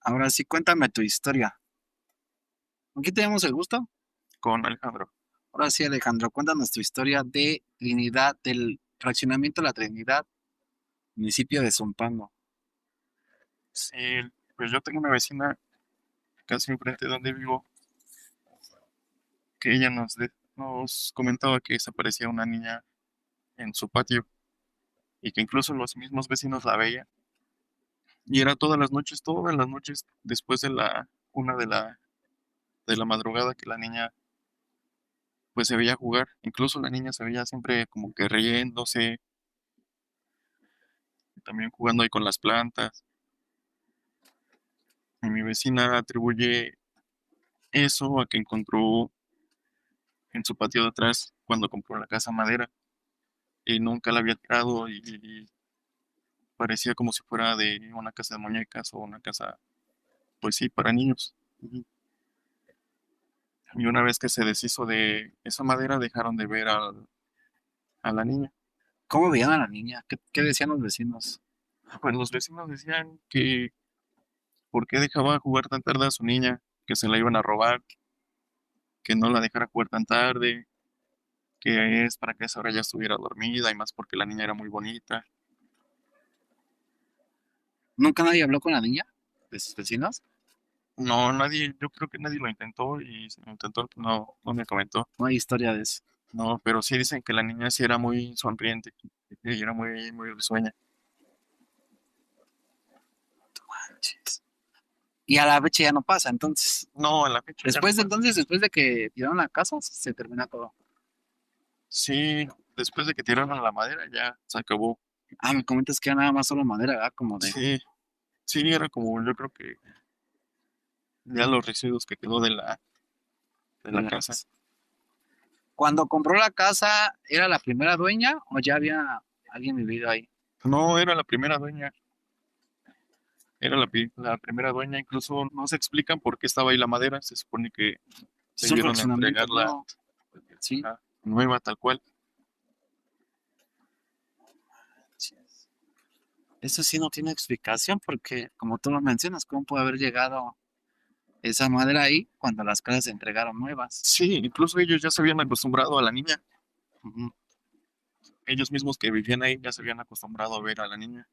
Ahora sí, cuéntame tu historia. Aquí tenemos el gusto. Con Alejandro. Ahora sí, Alejandro, cuéntanos tu historia de Trinidad, del fraccionamiento de la Trinidad, municipio de Zumpango. Sí, pues yo tengo una vecina casi enfrente de donde vivo, que ella nos comentaba que desaparecía una niña en su patio y que incluso los mismos vecinos la veían. Y era todas las noches, después de la una de la madrugada que la niña pues se veía jugar. Incluso la niña se veía siempre como que riéndose, también jugando ahí con las plantas. Y mi vecina atribuye eso a que encontró en su patio de atrás cuando compró la casa madera y nunca la había tirado y parecía como si fuera de una casa de muñecas o una casa, pues sí, para niños. Y una vez que se deshizo de esa madera, dejaron de ver a la niña. ¿Cómo veían a la niña? ¿Qué decían los vecinos? Pues los vecinos decían que por qué dejaba jugar tan tarde a su niña, que se la iban a robar, que no la dejara jugar tan tarde, que es para que a esa hora ya estuviera dormida y más porque la niña era muy bonita. ¿Nunca nadie habló con la niña de sus vecinos? No, nadie, yo creo que nadie lo intentó y si lo intentó, pues no me comentó. No hay historia de eso. No, pero sí dicen que la niña sí era muy sonriente y era muy risueña. Manches. Y a la fecha ya no pasa, entonces. No, a la fecha ya no pasa. Después de que tiraron la casa, se termina todo. Sí, después de que tiraron la madera ya se acabó. Ah, me comentas que era nada más solo madera, ¿verdad? Como de, Sí, sí, era como yo creo que ya los residuos que quedó de de la la casa. casa. Cuando compró la casa, ¿era la primera dueña o ya había alguien vivido ahí? No, era la primera dueña, era la primera dueña, incluso no se explican por qué estaba ahí la madera, se supone que Es un debieron fraccionamiento entregarla nuevo, sí. nueva tal cual. Sí. Eso sí no tiene explicación porque, como tú lo mencionas, ¿cómo puede haber llegado esa madera ahí cuando las casas se entregaron nuevas? Sí, incluso ellos ya se habían acostumbrado a la niña. Ujú. Ellos mismos que vivían ahí ya se habían acostumbrado a ver a la niña.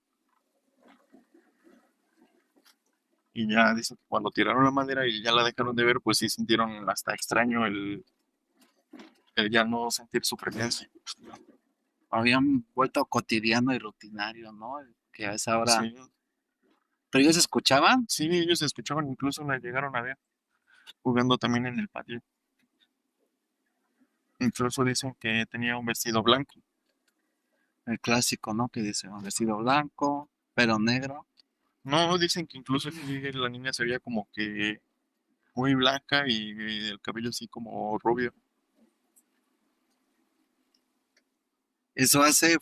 Y ya dicen que cuando tiraron la madera y ya la dejaron de ver, pues sí sintieron hasta extraño el ya no sentir su presencia. Habían vuelto cotidiano y rutinario, ¿no? Que a esa hora. Sí, Pero ellos escuchaban sí, ellos escuchaban, incluso la llegaron a ver jugando también en el patio. Incluso dicen que tenía un vestido blanco. el clásico, ¿no? Que dice un vestido blanco, pero negro. No, dicen que incluso sí, la niña se veía como que muy blanca y el cabello así como rubio. Eso hace,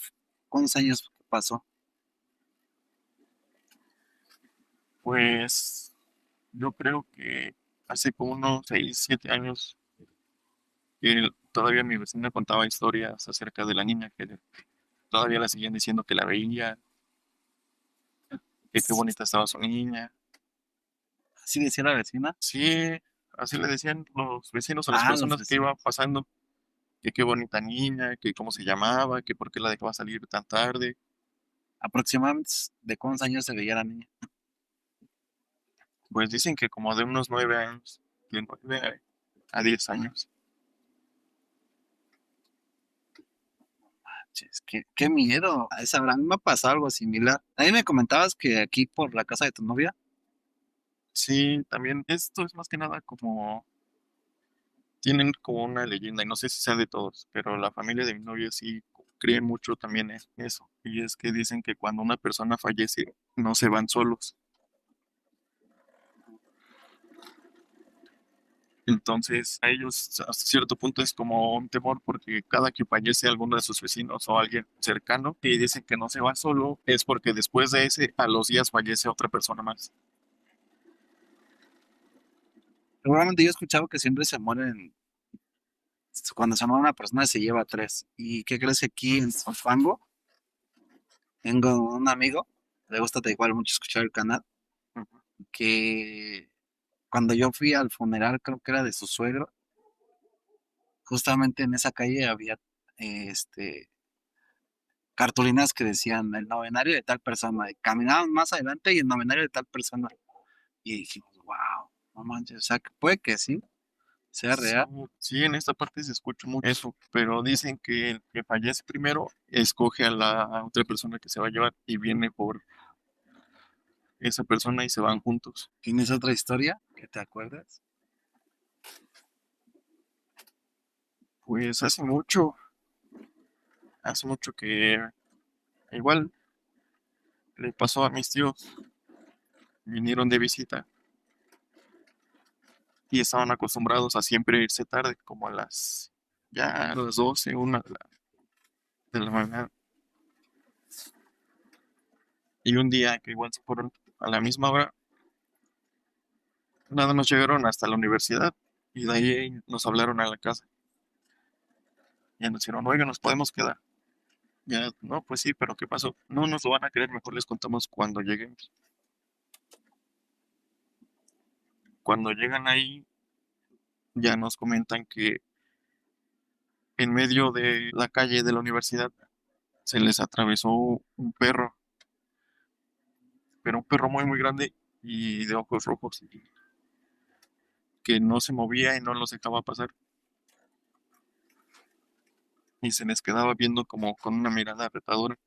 ¿cuántos años pasó? Pues yo creo que hace como unos 6 7 años que todavía mi vecina contaba historias acerca de la niña, que todavía la seguían diciendo que la veía, que qué bonita estaba su niña. Así decía la vecina. Sí, así le decían los vecinos a las Ah, los personas que iba vecinos. pasando, que qué bonita niña, que cómo se llamaba, que por qué la dejaba salir tan tarde. Aproximadamente de cuántos años se veía la niña. Pues dicen que como de unos 9 años, de 9 a 10 años. Ches, qué miedo. A esa hora a mí me ha pasado algo similar. A mí me comentabas que aquí por la casa de tu novia, Sí, también esto es más que nada como, tienen como una leyenda, y no sé si sea de todos, pero la familia de mi novio sí cree mucho también en eso. Y es que dicen que cuando una persona fallece, no se van solos. Entonces, a ellos hasta cierto punto es como un temor porque cada que fallece alguno de sus vecinos o alguien cercano y dicen que no se va solo, es porque después de ese, a los días fallece otra persona más. seguramente yo he escuchado que siempre se mueren, cuando se muere una persona se lleva tres. ¿Y qué crees que aquí en Fango? Tengo un amigo, le gusta igual mucho escuchar el canal. que cuando yo fui al funeral, creo que era de su suegro, justamente en esa calle había este cartulinas que decían el novenario de tal persona, y caminaban más adelante y el novenario de tal persona. Y dijimos, wow, no manches, o sea, que puede que sí, sea Sí, real. sí, en esta parte se escucha mucho eso, pero dicen que el que fallece primero escoge a la otra persona que se va a llevar y viene por esa persona y se van juntos. ¿Tienes otra historia que te acuerdas? Pues hace mucho que igual le pasó a mis tíos, vinieron de visita y estaban acostumbrados a siempre irse tarde, como ya a las 12, 1 de la mañana. Y un día que igual se fueron a la misma hora, nada más llegaron hasta la universidad y de ahí nos hablaron a la casa. Ya nos dijeron, oiga, nos podemos quedar. Ya, no, pues sí, pero ¿qué pasó? No nos lo van a creer, mejor les contamos cuando lleguemos. Cuando llegan ahí, ya nos comentan que en medio de la calle de la universidad se les atravesó un perro, pero un perro muy, muy grande y de ojos rojos, que no se movía y no los dejaba pasar. Y se les quedaba viendo como con una mirada retadora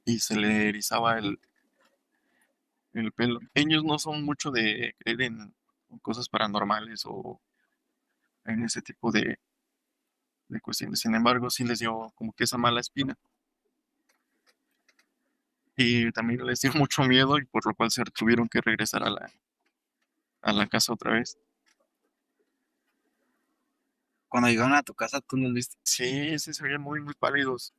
y se le erizaba el pelo. Ellos no son mucho de creer en cosas paranormales o en ese tipo de cuestiones. Sin embargo, sí les dio como que esa mala espina. Y también les dio mucho miedo y por lo cual se tuvieron que regresar a la casa otra vez. Cuando llegaron a tu casa, tú los viste. Sí, sí se veían muy, muy pálidos.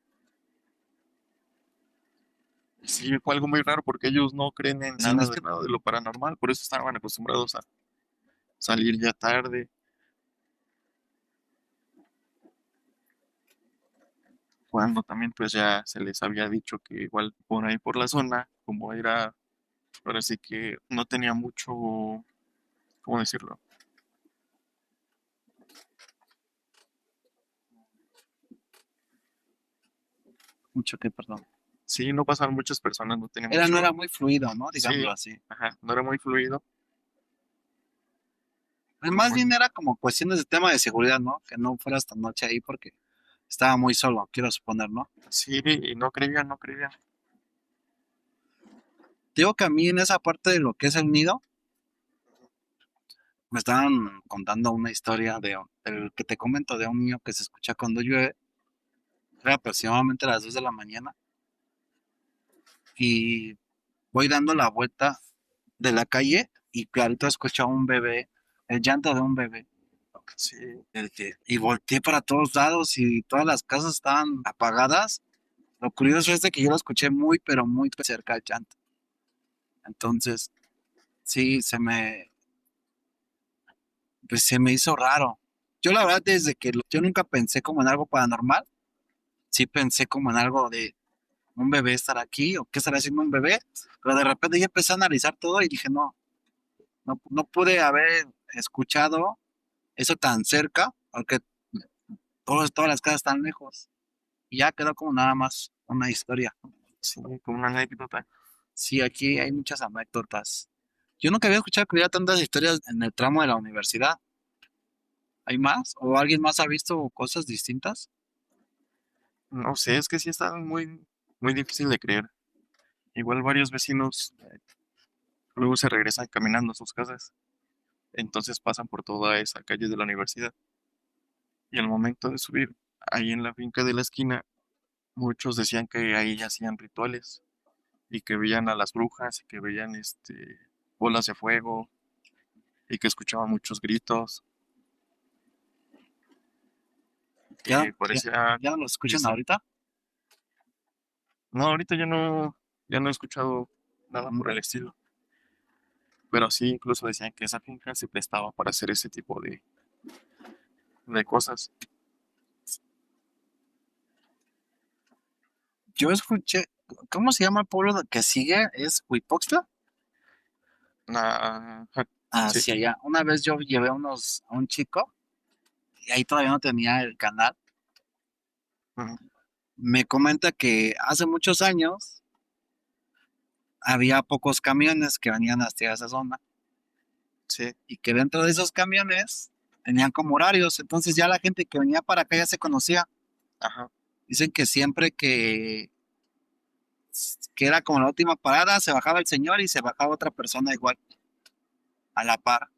Y sí, fue algo muy raro porque ellos no creen en Sí, no nada es de que nada de lo paranormal, por eso estaban acostumbrados a salir ya tarde. Cuando también pues ya se les había dicho que igual por ahí por la zona, como era, ahora sí que no tenía mucho, ¿cómo decirlo? mucho que, perdón. Sí, no pasaban muchas personas, no tenía No mucho, era muy fluido, ¿no? sí, Digámoslo así. ajá, no era muy fluido. Pues Y más pues bien era como cuestiones de tema de seguridad, ¿no? Que no fuera esta noche ahí porque estaba muy solo, quiero suponer, ¿no? sí, y no creían, no creían. Digo que a mí en esa parte de lo que es el nido, me estaban contando una historia del que te comento de un niño que se escucha cuando llueve, era aproximadamente a las 2 de la mañana, y voy dando la vuelta de la calle y clarito escucho a un bebé, el llanto de un bebé. Sí, Y volteé para todos lados y todas las casas estaban apagadas. Lo curioso es de que yo lo escuché muy, pero muy cerca del llanto. Entonces, sí, pues se me hizo raro. Yo la verdad, yo nunca pensé como en algo paranormal, sí pensé como en algo de un bebé estar aquí o qué estará haciendo un bebé, pero de repente ya empecé a analizar todo y dije, no, no pude haber escuchado eso tan cerca, porque todas las casas están lejos. Y ya quedó como nada más una historia. sí, como una anécdota. Sí, aquí hay muchas anécdotas. Yo nunca había escuchado que hubiera tantas historias en el tramo de la universidad. ¿Hay más? ¿O alguien más ha visto cosas distintas? No sé, es que sí está muy, muy difícil de creer. Igual varios vecinos luego se regresan caminando a sus casas, entonces pasan por toda esa calle de la universidad. Y al momento de subir ahí en la finca de la esquina, muchos decían que ahí hacían rituales y que veían a las brujas y que veían bolas de fuego y que escuchaban muchos gritos, ¿Ya, que ya, parecía, ya no lo escuchan dicen, ahorita? no, ahorita ya no he escuchado nada Mm. por el estilo, pero sí incluso decían que esa finca se prestaba para hacer ese tipo de cosas. Yo escuché, ¿Cómo se llama el pueblo que sigue? ¿Es Huipoxtla? Ajá, sí, Hacia allá. Una vez yo llevé a un chico, y ahí todavía no tenía el canal. ujú, Me comenta que hace muchos años había pocos camiones que venían hacia esa zona sí, y que dentro de esos camiones tenían como horarios. Entonces ya la gente que venía para acá ya se conocía. ajá, Dicen que siempre que era como la última parada, se bajaba el señor y se bajaba otra persona igual, a la par.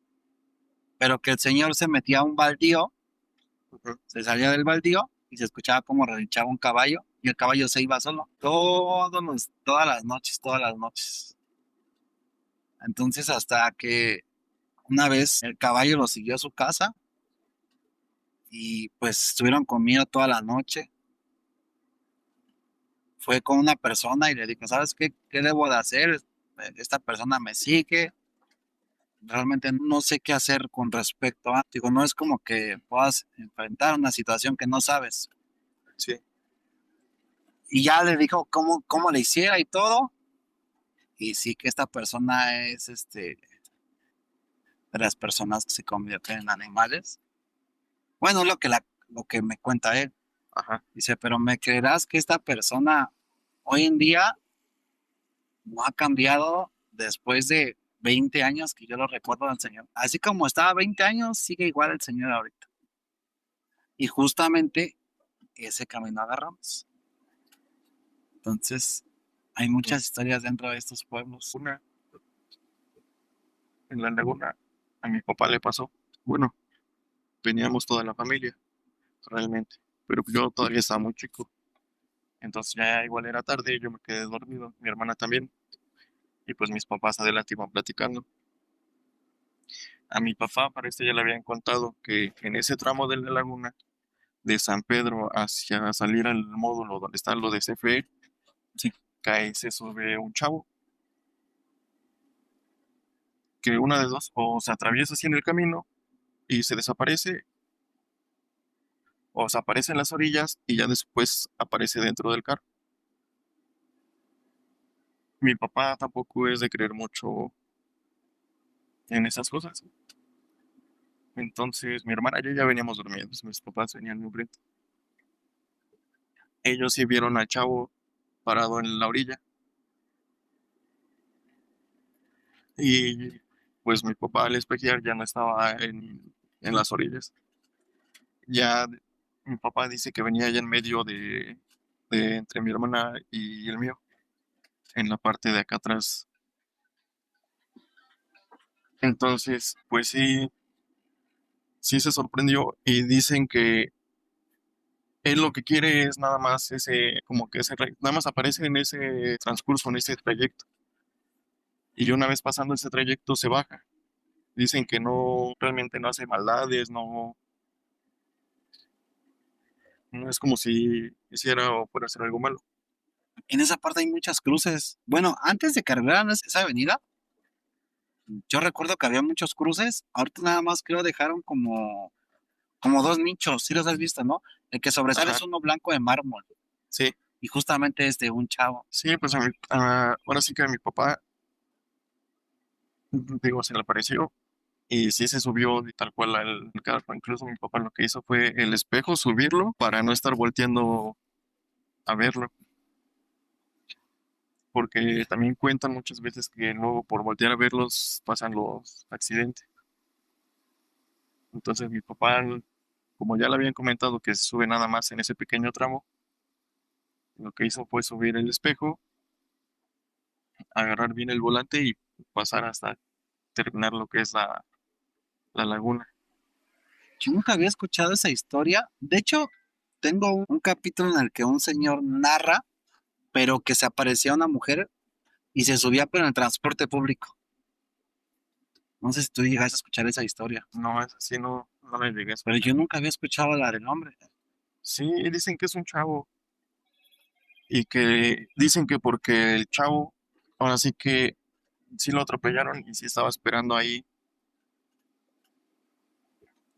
Pero que el señor se metía a un baldío, ujú, se salía del baldío y se escuchaba como relinchaba un caballo y el caballo se iba solo. Todas las noches, todas las noches. Entonces hasta que una vez el caballo lo siguió a su casa y pues estuvieron conmigo toda la noche. Fue con una persona y le dijo, ¿sabes qué? ¿Qué debo de hacer? Esta persona me sigue. Realmente no sé qué hacer con respecto a. Digo, no es como que puedas enfrentar una situación que no sabes. sí, Y ya le dijo cómo le hiciera y todo. Y sí que esta persona es de las personas que se convierten en animales. Bueno, lo que me cuenta él. ajá, Dice, pero me creerás que esta persona hoy en día no ha cambiado después de 20 años que yo lo recuerdo del Señor. Así como estaba 20 años, sigue igual el Señor ahorita. Y justamente ese camino agarramos. Entonces, hay mm, muchas historias dentro de estos pueblos. una, en la laguna, a mi papá le pasó, bueno, veníamos toda la familia, realmente, pero yo todavía estaba muy chico, entonces ya igual era tarde, yo me quedé dormido, mi hermana también, y pues mis papás adelante iban platicando. A mi papá parece ya le habían contado que en ese tramo de la laguna, de San Pedro hacia salir al módulo donde está lo de CFE, Sí. cae, se sube un chavo, que una de dos, o se atraviesa así en el camino y se desaparece, o se aparece en las orillas y ya después aparece dentro del carro. Mi papá tampoco es de creer mucho en esas cosas. Entonces, mi hermana y yo ya veníamos dormidos, mis papás venían muy pronto. Ellos sí vieron al chavo parado en la orilla y pues mi papá al espejear ya no estaba en las orillas. Ya mi papá dice que venía ya en medio de entre mi hermana y el mío, en la parte de acá atrás. Entonces, pues sí, sí se sorprendió y dicen que él lo que quiere es nada más ese, como que nada más aparece en ese transcurso, en ese trayecto. Y una vez pasando ese trayecto se baja. Dicen que no, realmente no hace maldades, no, no es como si hiciera o fuera a hacer algo malo. En esa parte hay muchas cruces. Bueno, antes de que arreglaran esa avenida, yo recuerdo que había muchos cruces. Ahorita nada más creo dejaron como dos nichos. Sí los has visto, ¿no? El que sobresale Ajá, es uno blanco de mármol. sí, Y justamente es de un chavo. sí, pues ahora sí que a mi papá, digo, se le apareció y sí se subió de tal cual al carro. Incluso mi papá lo que hizo fue el espejo, subirlo para no estar volteando a verlo, porque también cuentan muchas veces que luego por voltear a verlos pasan los accidentes. Entonces mi papá, como ya le habían comentado que se sube nada más en ese pequeño tramo, lo que hizo fue subir el espejo, agarrar bien el volante y pasar hasta terminar lo que es la laguna. Yo nunca había escuchado esa historia. De hecho, tengo un capítulo en el que un señor narra, pero que se aparecía una mujer y se subía pero en el transporte público. No sé si tú llegas a escuchar esa historia, No, es así, no, no la llegué a pero escuchar. yo nunca había escuchado la del hombre. Sí, dicen que es un chavo y que dicen que porque el chavo, ahora sí que sí lo atropellaron y sí estaba esperando ahí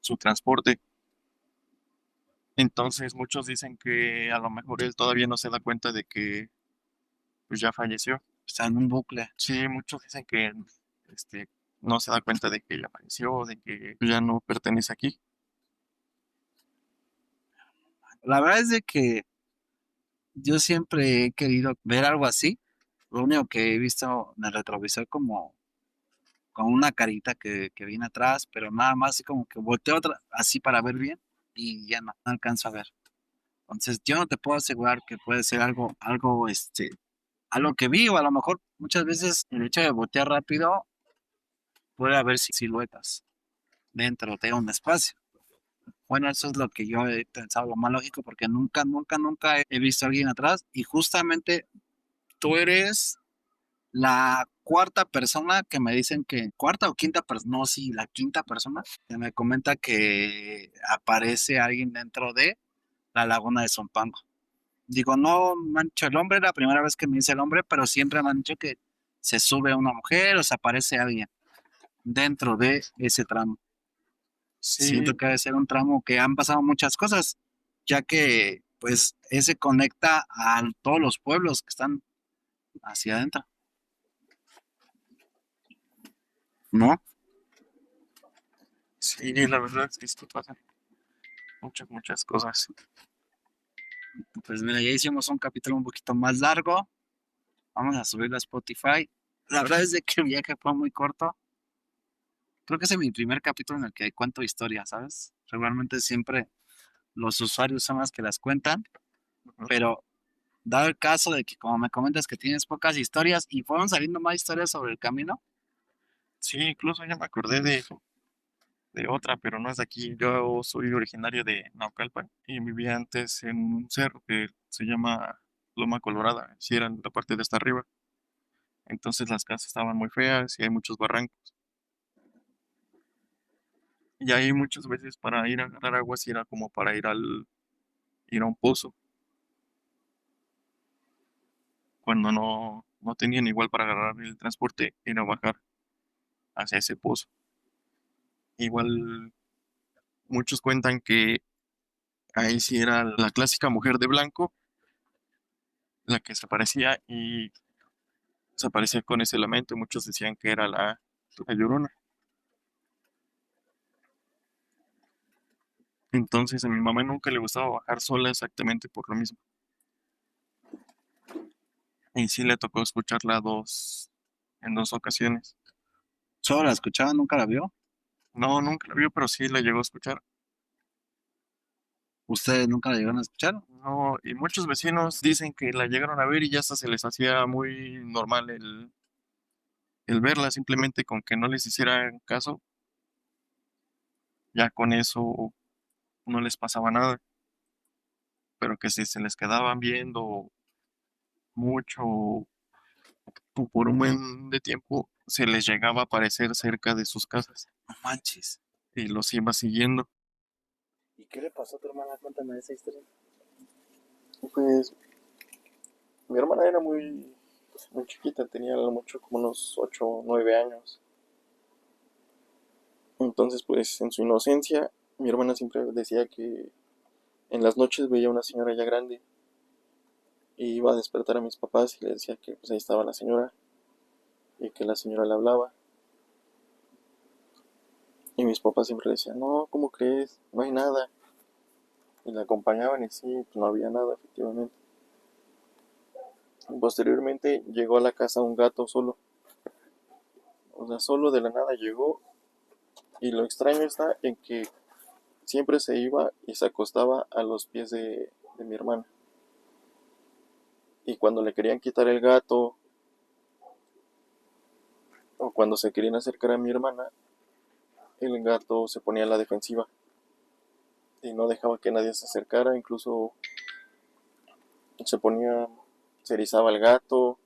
su transporte. Entonces muchos dicen que a lo mejor él todavía no se da cuenta de que pues ya falleció. Está en un bucle. Sí, muchos dicen que este, no se da cuenta de que ya falleció, de que ya no pertenece aquí. La verdad es de que yo siempre he querido ver algo así. Lo único que he visto en el retrovisor como con una carita que viene atrás, pero nada más así como que volteo otra, así para ver bien y ya no alcanzo a ver. Entonces yo no te puedo asegurar que puede ser algo que vi o a lo mejor muchas veces el hecho de voltear rápido puede haber siluetas dentro de un espacio. Bueno, eso es lo que yo he pensado, lo más lógico, porque nunca he visto a alguien atrás y justamente tú eres la cuarta persona que me dicen que, cuarta o quinta persona, no, sí, la quinta persona que me comenta que aparece alguien dentro de la laguna de Zumpango. Digo, no me han dicho el hombre, la primera vez que me dice el hombre, pero siempre me han dicho que se sube una mujer o se aparece alguien dentro de ese tramo. Sí, Siento que debe ser un tramo que han pasado muchas cosas, ya que pues ese conecta a todos los pueblos que están hacia adentro, ¿no? sí, la verdad es que esto pasa muchas cosas. Pues mira, ya hicimos un capítulo un poquito más largo. Vamos a subirlo a Spotify. La verdad es de que el viaje fue muy corto. Creo que ese es mi primer capítulo en el que cuento historias, ¿sabes? Regularmente siempre los usuarios son los que las cuentan, Ujú. pero dado el caso de que como me comentas que tienes pocas historias y fueron saliendo más historias sobre el camino, Sí, incluso ya me acordé de otra, pero no es de aquí. Yo soy originario de Naucalpan y vivía antes en un cerro que se llama Loma Colorada, si era la parte de hasta arriba. Entonces las casas estaban muy feas y hay muchos barrancos. Y ahí muchas veces para ir a agarrar agua sí era como para ir a un pozo, cuando no tenían igual para agarrar el transporte, ir a bajar hacia ese pozo. Igual muchos cuentan que ahí sí era la clásica mujer de blanco la que se aparecía y se aparecía con ese lamento. Muchos decían que era la Llorona. Entonces a mi mamá nunca le gustaba bajar sola exactamente por lo mismo. Y sí le tocó escucharla en dos ocasiones. solo la escuchaba, nunca la vio. No, nunca la vio, pero sí la llegó a escuchar. Ustedes nunca la llegaron a escuchar. No, y muchos vecinos dicen que la llegaron a ver y ya hasta se les hacía muy normal el verla, simplemente con que no les hicieran caso, ya con eso no les pasaba nada, pero que si se les quedaban viendo mucho por un buen de tiempo, se les llegaba a aparecer cerca de sus casas No manches. y los iba siguiendo. ¿Y qué le pasó a tu hermana? Cuéntame esa historia. Pues mi hermana era muy chiquita, tenía a lo mucho como unos 8 o 9 años. Entonces, pues en su inocencia, mi hermana siempre decía que en las noches veía una señora ya grande y iba a despertar a mis papás y le decía que pues ahí estaba la señora y que la señora le hablaba. Y mis papás siempre le decían, no, ¿cómo crees? No hay nada. Y la acompañaban y sí, pues no había nada, efectivamente. Posteriormente llegó a la casa un gato solo. O sea, solo de la nada llegó. Y lo extraño está en que siempre se iba y se acostaba a los pies de mi hermana. Y cuando le querían quitar el gato o cuando se querían acercar a mi hermana, el gato se ponía a la defensiva y no dejaba que nadie se acercara. Incluso se ponía, se erizaba el gato,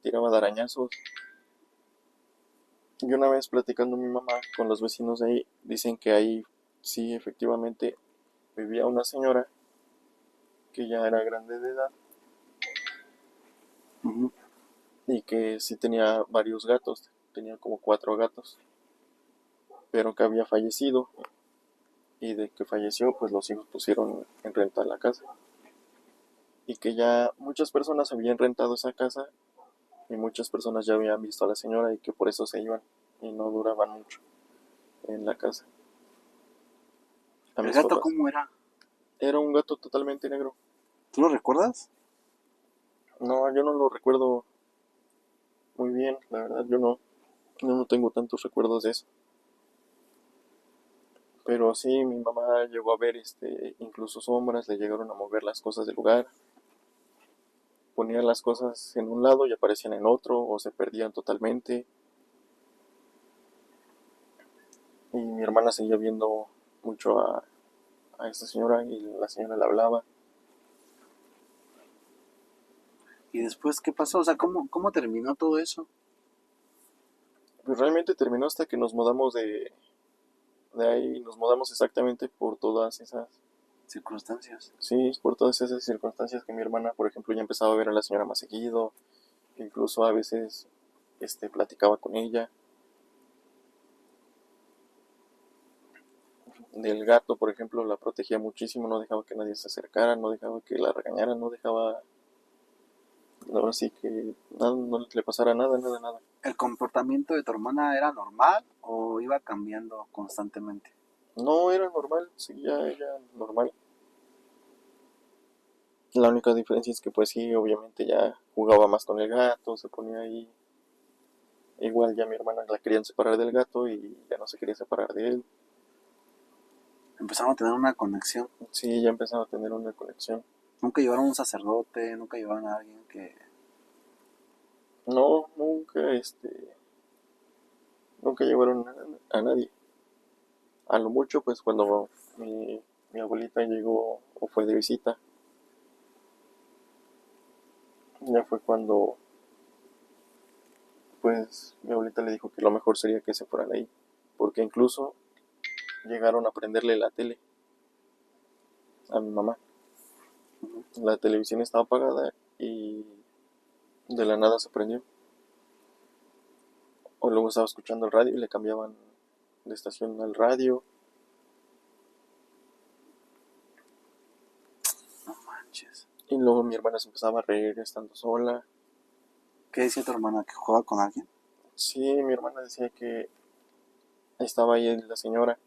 tiraba de arañazos. Y una vez platicando mi mamá con los vecinos de ahí, dicen que ahí sí efectivamente vivía una señora que ya era grande de edad. Ujú. Y que sí tenía varios gatos, tenía como 4 gatos, pero que había fallecido y de que falleció pues los hijos pusieron en renta la casa. y que ya muchas personas habían rentado esa casa y muchas personas ya habían visto a la señora y que por eso se iban y no duraban mucho en la casa. A ¿El mis gato papás. cómo era? Era un gato totalmente negro. ¿Tú lo recuerdas? No, yo no lo recuerdo muy bien, la verdad, yo no tengo tantos recuerdos de eso. Pero sí, mi mamá llegó a ver incluso sombras, le llegaron a mover las cosas del lugar, ponían las cosas en un lado y aparecían en otro, o se perdían totalmente. Y mi hermana seguía viendo mucho a esta señora y la señora le hablaba. ¿Y después qué pasó? O sea, ¿cómo terminó todo eso? Pues realmente terminó hasta que nos mudamos de ahí, nos mudamos exactamente por todas esas, Circunstancias. sí, por todas esas circunstancias que mi hermana, por ejemplo, ya empezaba a ver a la señora más seguido, incluso a veces platicaba con ella. Del gato, por ejemplo, la protegía muchísimo, no dejaba que nadie se acercara, no dejaba que la regañara, no dejaba, ahora sí que nada, no le pasara nada, nada, nada. ¿El comportamiento de tu hermana era normal o iba cambiando constantemente? No era normal, seguía ella normal. La única diferencia es que pues sí, obviamente ya jugaba más con el gato, se ponía ahí. Igual ya mi hermana la querían separar del gato y ya no se quería separar de él. Empezaron a tener una conexión. Sí, ya empezaba a tener una conexión. Nunca llevaron a un sacerdote, nunca llevaron a alguien que... No, nunca llevaron a nadie. A lo mucho, pues cuando mi abuelita llegó o fue de visita, ya fue cuando, pues, mi abuelita le dijo que lo mejor sería que se fueran ahí, porque incluso llegaron a prenderle la tele a mi mamá. La televisión estaba apagada y de la nada se prendió. O luego estaba escuchando el radio y le cambiaban de estación al radio. No manches. Y luego mi hermana se empezaba a reír estando sola. ¿Qué decía tu hermana? ¿Que jugaba con alguien? Sí, mi hermana decía que estaba ahí la señora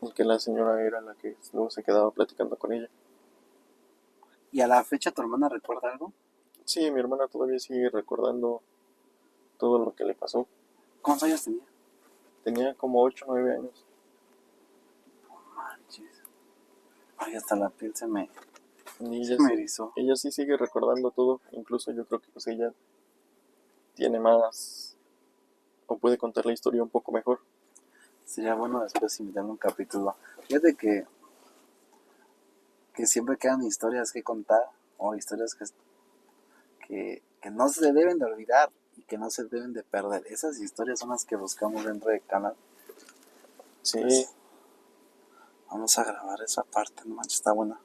y que la señora era la que luego se quedaba platicando con ella. ¿Y a la fecha tu hermana recuerda algo? Sí, mi hermana todavía sigue recordando todo lo que le pasó. ¿Cuántos años tenía? Tenía como 8 o 9 años. No manches. Ay, hasta la piel Y se ella me sí, erizó. ella sí sigue recordando todo. Incluso yo creo que pues ella tiene más o puede contar la historia un poco mejor. Sería bueno después invitarle un capítulo. Fíjate que siempre quedan historias que contar o historias que no se deben de olvidar y que no se deben de perder. Esas historias son las que buscamos dentro del canal. Sí, Pues vamos a grabar esa parte, no manches, está buena.